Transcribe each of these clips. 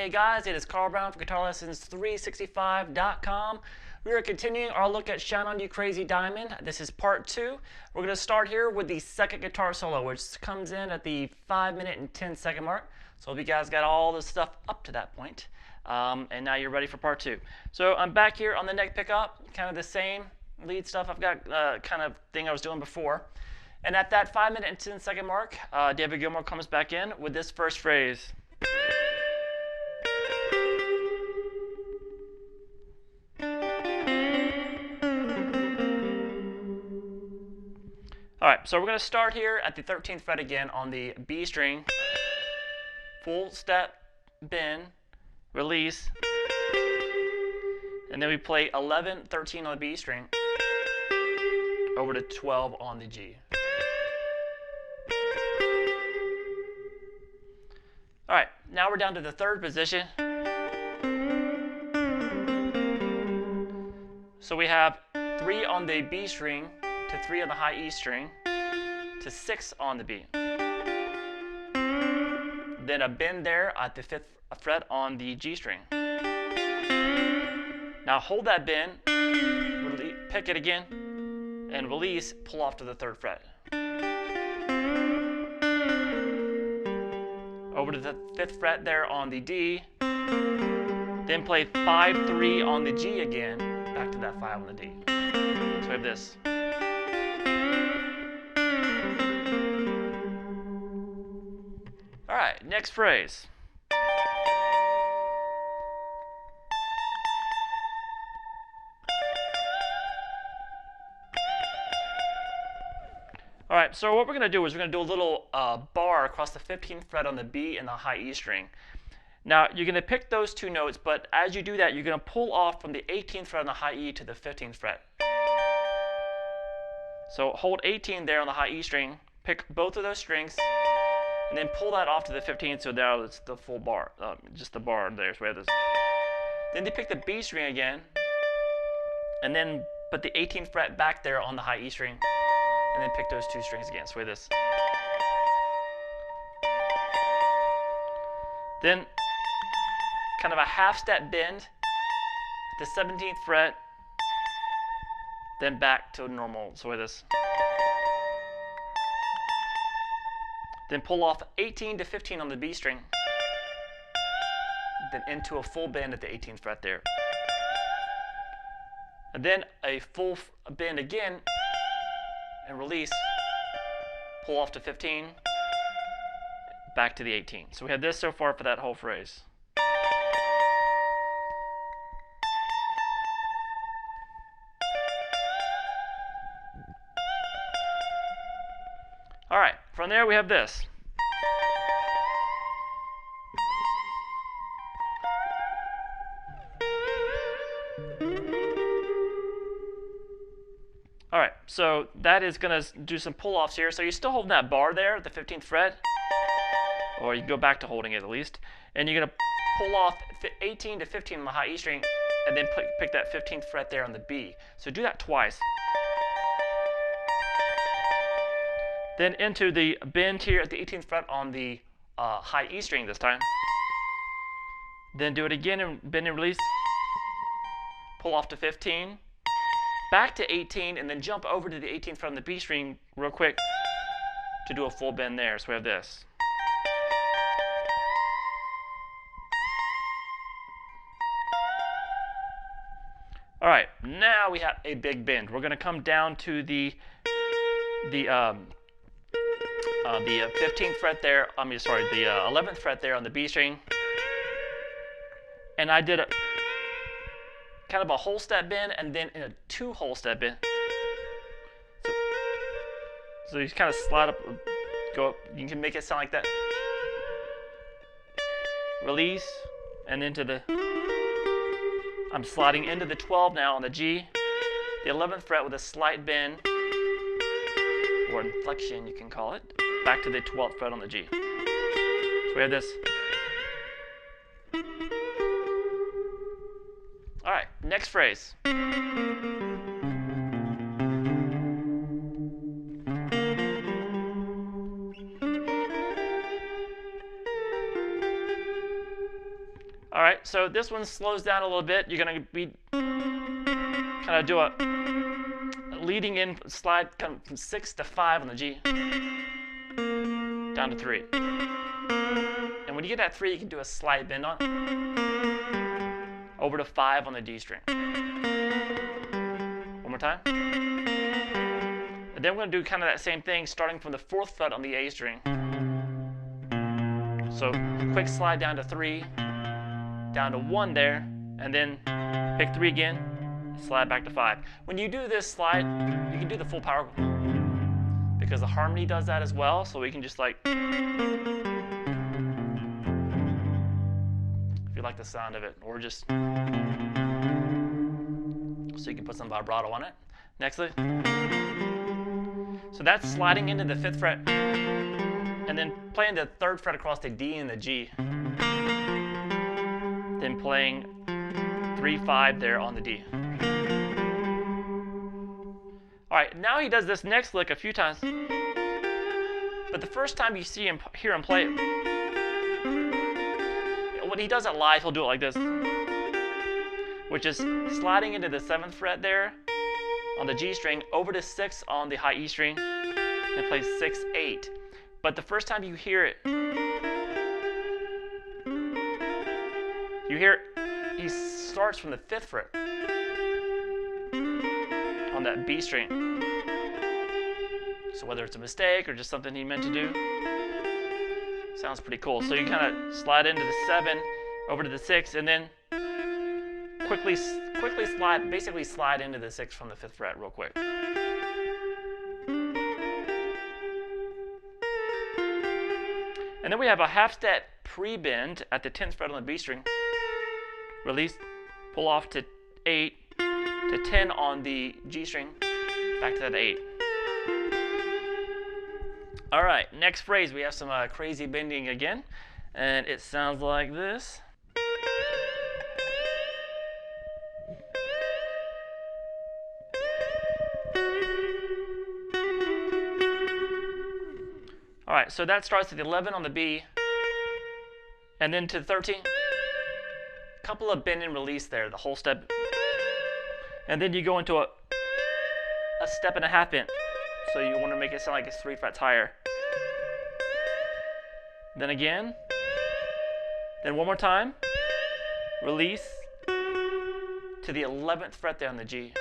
Hey guys, it is Carl Brown from GuitarLessons365.com. We are continuing our look at Shine On You Crazy Diamond. This is part 2. We're going to start here with the second guitar solo, which comes in at the 5-minute and 10-second mark. So if you guys got all the stuff up to that point, and now you're ready for part 2. So I'm back here on the neck pickup, kind of the same lead stuff I've got kind of thing I was doing before. And at that 5-minute and 10-second mark, David Gilmour comes back in with this first phrase. All right, so we're going to start here at the 13th fret again on the B string, full step, bend, release, and then we play 11, 13 on the B string, over to 12 on the G. All right, now we're down to the third position. So we have 3 on the B string, to 3 on the high E string, to 6 on the B. Then a bend there at the 5th fret on the G string. Now hold that bend, pick it again, and release, pull off to the 3rd fret. Over to the 5th fret there on the D, then play 5-3 on the G again, back to that 5 on the D. So we have this. All right, next phrase. All right, so what we're going to do is we're going to do a little bar across the 15th fret on the B and the high E string. Now, you're going to pick those 2 notes, but as you do that, you're going to pull off from the 18th fret on the high E to the 15th fret. So hold 18 there on the high E string, pick both of those strings, and then pull that off to the 15th, so now it's the full bar, just the bar there. So we have this. Then you pick the B string again, and then put the 18th fret back there on the high E string, and then pick those 2 strings again. So we have this. Then kind of a half step bend at the 17th fret, then back to normal. So we have this. Then pull off 18 to 15 on the B string, then into a full bend at the 18th fret there. And then a full bend again, and release, pull off to 15, back to the 18. So we had this so far for that whole phrase. All right, from there we have this. All right, so that is going to do some pull-offs here. So you're still holding that bar there at the 15th fret, or you can go back to holding it at least. And you're going to pull off 18 to 15 on the high E string, and then pick that 15th fret there on the B. So do that twice. Then into the bend here at the 18th fret on the high E string this time. Then do it again and bend and release. Pull off to 15. Back to 18, and then jump over to the 18th fret on the B string real quick to do a full bend there. So we have this. All right, now we have a big bend. We're going to come down to the 15th fret there. the 11th fret there on the B string, and I did a kind of a whole step bend and then a 2 whole step bend. So you kind of slide up, go up. You can make it sound like that. Release, and into the. I'm sliding into the 12 now on the G, the 11th fret with a slight bend, or inflection you can call it, back to the 12th fret on the G. So we have this. All right, next phrase. right, so this one slows down a little bit. You're going to be kind of do a leading in slide kind of from 6 to 5 on the G, down to 3. And when you get at 3, you can do a slight bend on over to 5 on the D string. One more time. And then we're going to do kind of that same thing starting from the 4th fret on the A string. So quick slide down to 3, down to 1 there, and then pick 3 again, slide back to 5. When you do this slide, you can do the full power because the harmony does that as well, so we can just like, if you like the sound of it, or just, so you can put some vibrato on it. Nextly. So that's sliding into the 5th fret, and then playing the 3rd fret across the D and the G. Then playing 3, 5 there on the D. All right, now he does this next lick a few times. But the first time you hear him play it, when he does it live, he'll do it like this, which is sliding into the 7th fret there on the G string, over to 6 on the high E string, and plays 6, 8. But the first time you hear it, he starts from the 5th fret on that B string. So whether it's a mistake or just something he meant to do, sounds pretty cool. So you kind of slide into the 7, over to the 6, and then quickly slide, basically slide into the 6 from the 5th fret real quick. And then we have a half step pre-bend at the 10th fret on the B string. Release, pull off to 8, to 10 on the G string, back to that 8. All right, next phrase, we have some crazy bending again, and it sounds like this. All right, so that starts at 11 on the B, and then to 13. Couple of bend and release there, the whole step. And then you go into a step and a half bend. So you want to make it sound like it's 3 frets higher. Then again. Then one more time. Release to the 11th fret there on the G.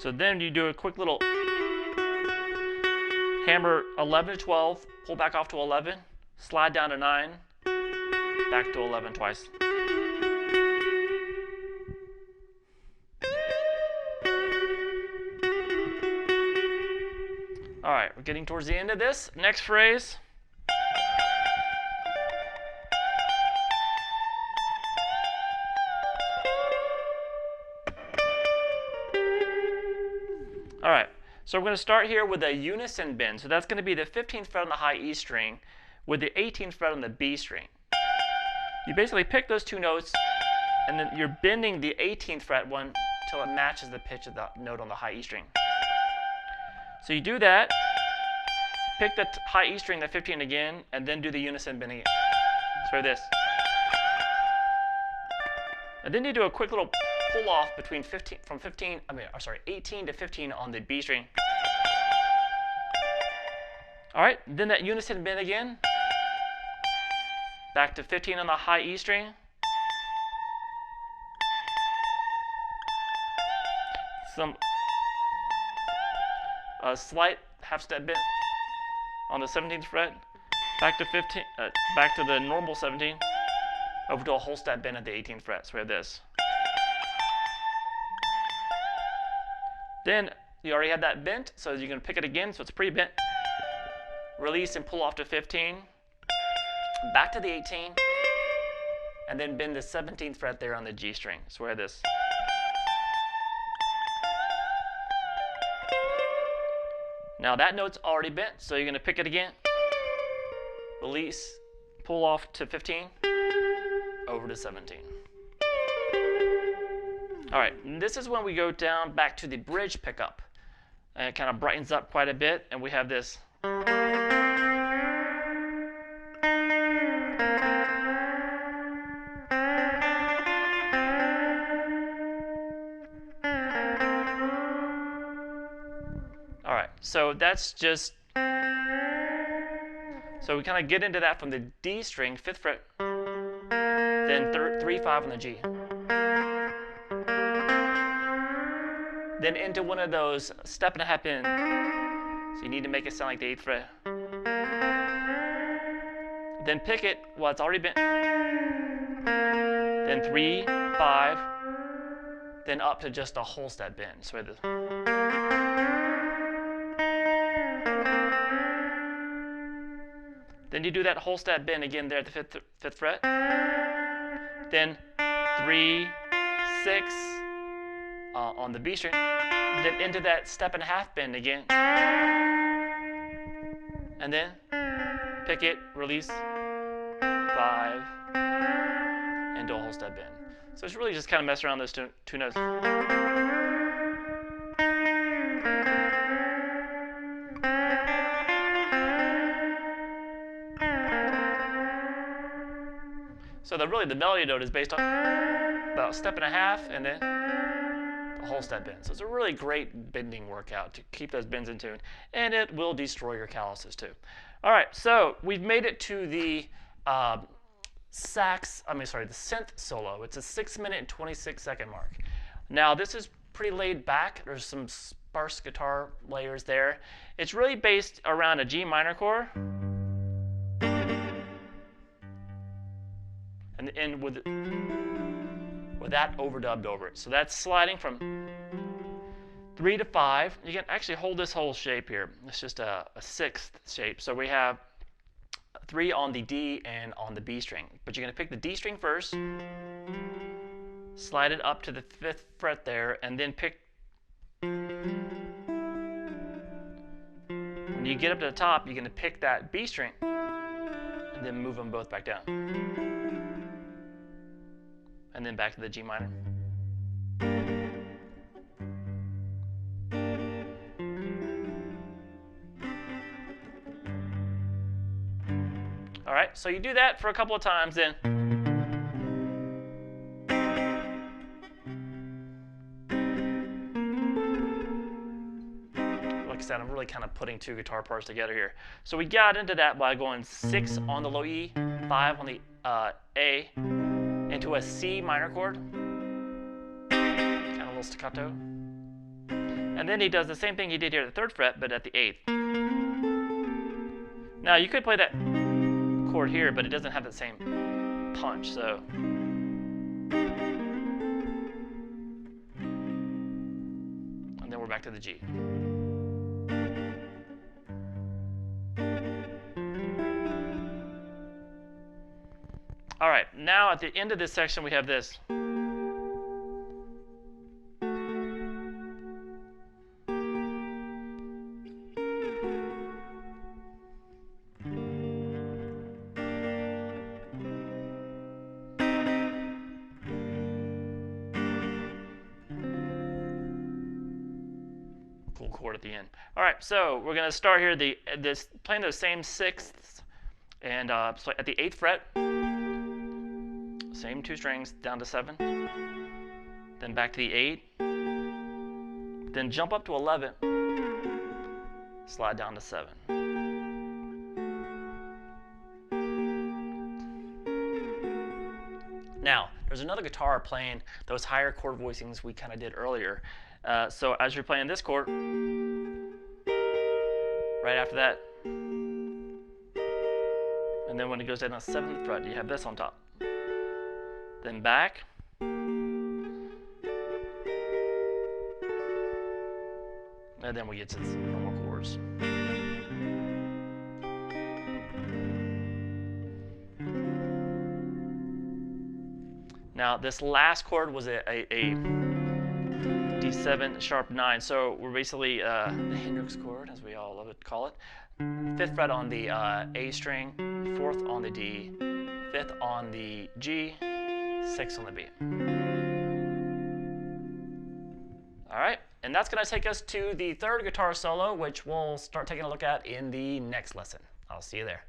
So then you do a quick little hammer 11 to 12, pull back off to 11, slide down to 9, back to 11 twice. All right, we're getting towards the end of this. Next phrase. All right. So we're going to start here with a unison bend. So that's going to be the 15th fret on the high E string with the 18th fret on the B string. You basically pick those two notes, and then you're bending the 18th fret one till it matches the pitch of the note on the high E string. So you do that, pick the high E string, the 15 again, and then do the unison bending. So this. And then you do a quick little pull off between 18 to 15 on the B string. All right, then that unison bend again. Back to 15 on the high E string. A slight half step bend on the 17th fret. Back to 15. Back to the normal 17. Over to a whole step bend at the 18th fret. So we have this. Then you already had that bent, so you're going to pick it again, so it's pre-bent. Release and pull off to 15. Back to the 18. And then bend the 17th fret there on the G string. So we have this. Now that note's already bent, so you're going to pick it again. Release, pull off to 15. Over to 17. All right, and this is when we go down back to the bridge pickup. And it kind of brightens up quite a bit, and we have this All right, so that's just, so we kind of get into that from the D string, 5th fret, then 3, 5 on the G. Then into one of those step and a half bend. So you need to make it sound like the 8th fret. Then pick it while it's already bent. Then 3, 5, then up to just a whole step bend. So then you do that whole step bend again there at the 5th fret. Then 3, 6 on the B string. Then into that step and a half bend again. And then pick it, release, 5, and do a whole step bend. So it's really just kind of mess around those two notes. So the melody note is based on about a step and a half and then a whole step bend. So it's a really great bending workout to keep those bends in tune, and it will destroy your calluses too. All right, so we've made it to the the synth solo. It's a 6-minute and 26-second mark. Now this is pretty laid back. There's some sparse guitar layers there. It's really based around a G minor chord. And with that overdubbed over it. So that's sliding from 3 to 5. You can actually hold this whole shape here. It's just a 6th shape. So we have 3 on the D and on the B string. But you're going to pick the D string first, slide it up to the 5th fret there, and then pick. When you get up to the top, you're going to pick that B string and then move them both back down. And then back to the G minor. All right, so you do that for a couple of times then. Like I said, I'm really kind of putting two guitar parts together here. So we got into that by going 6 on the low E, 5 on the A, into a C minor chord, kind of a little staccato. And then he does the same thing he did here at the 3rd fret, but at the 8th. Now you could play that chord here, but it doesn't have the same punch, so. And then we're back to the G. All right, now at the end of this section, we have this. Cool chord at the end. All right, so we're going to start here playing those same 6ths, and so at the 8th fret. Same 2 strings down to 7, then back to the 8, then jump up to 11, slide down to 7. Now, there's another guitar playing those higher chord voicings we kind of did earlier. So as you're playing this chord, right after that, and then when it goes down to the 7th fret, you have this on top. Then back, and then we get to the normal chords. Now this last chord was a D7 sharp 9, so we're basically the Hendrix chord, as we all love to call it. 5th fret on the A string, 4th on the D, 5th on the G, 6 on the B. All right, And that's going to take us to the third guitar solo, which we'll start taking a look at in the next lesson. I'll see you there.